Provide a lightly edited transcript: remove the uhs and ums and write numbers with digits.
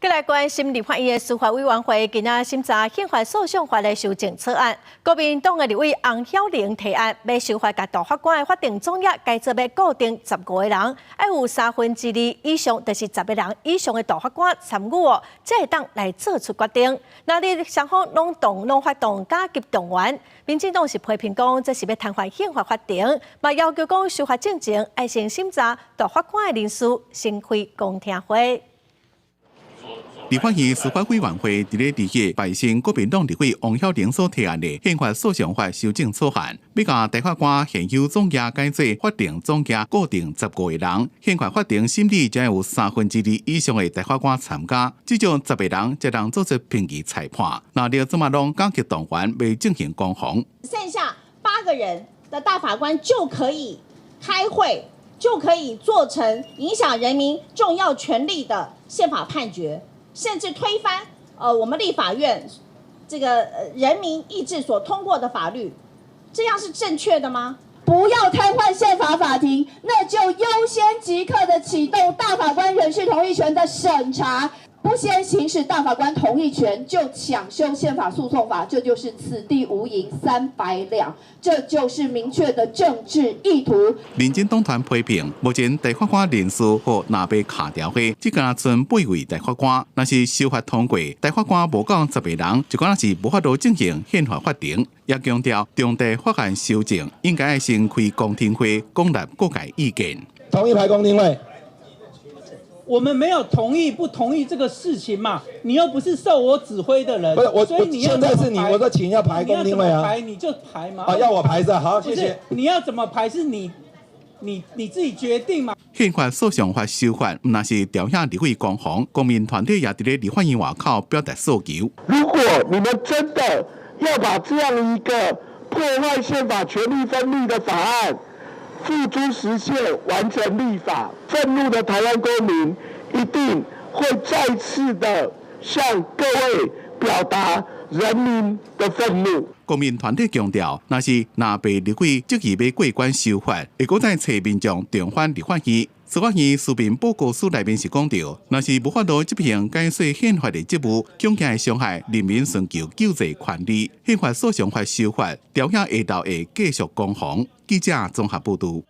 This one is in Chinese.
再来关心立法院的司法委员会今仔审查宪法诉讼法的修正草案，国民党的立委洪晓玲提案，要修法，甲大法官的法定总额改做要固定15个人，要有2/3以上，就是10个人以上的大法官参与哦，才会当来做出决定。那你双方拢发动加急动员，民进党是批评讲，这是要瘫痪宪法法庭，嘛要求讲司法进程要先审查大法官的人事，先开公听会。立法院司法委员会伫咧2日排审国民党立委洪晓玲所提案的宪法诉讼法修正草案，要甲大法官现有总额改做法定总额固定15个人，宪法法庭审理才有2/3以上的大法官参加，这种10个人才能做出评议裁判。那着怎么拢加急动员，未进行攻防，剩下8个人的大法官就可以开会，就可以做成影响人民重要权利的宪法判决。甚至推翻我们立法院这个人民意志所通过的法律，这样是正确的吗？不要瘫痪宪法法庭，那就优先即刻的启动大法官人事同意权的审查。不先行使大法官同意权就抢修宪法诉讼法，这就是此地无银300两，这就是明确的政治意图。民进党团批评，目前大法官人数或若被卡条会，只敢剩8位大法官，若是修法通过，大法官无到10个人，就敢是无法度进行宪法法庭。也强调，重大法案修正应该要先开公听会，广纳各界意见。同意排公听会。我们没有同意不同意这个事情嘛，你又不是受我指挥的人，不是我，所以你要现在是你，我说请要排公听会啊，排你就排嘛。要我排是好，谢谢。你要怎么排是你自己决定嘛。宪法诉讼法修法，那是调向立委攻防，公民团体也伫咧立法院外口表达诉求。如果你们真的要把这样一个破坏宪法权力分立的法案付诸实现，完成立法，愤怒的台湾公民一定会再次的向各位表达人民的愤怒。公民团体强调，若被立委执意要过关修法，会搁再找民众重返立法院。司法院书面报告书内面是讲到，若是无法度执行解说宪法的职务，恐惊会伤害人民寻求救济权利。宪法诉讼法修法，调向下昼会继续攻防。记者综合报道。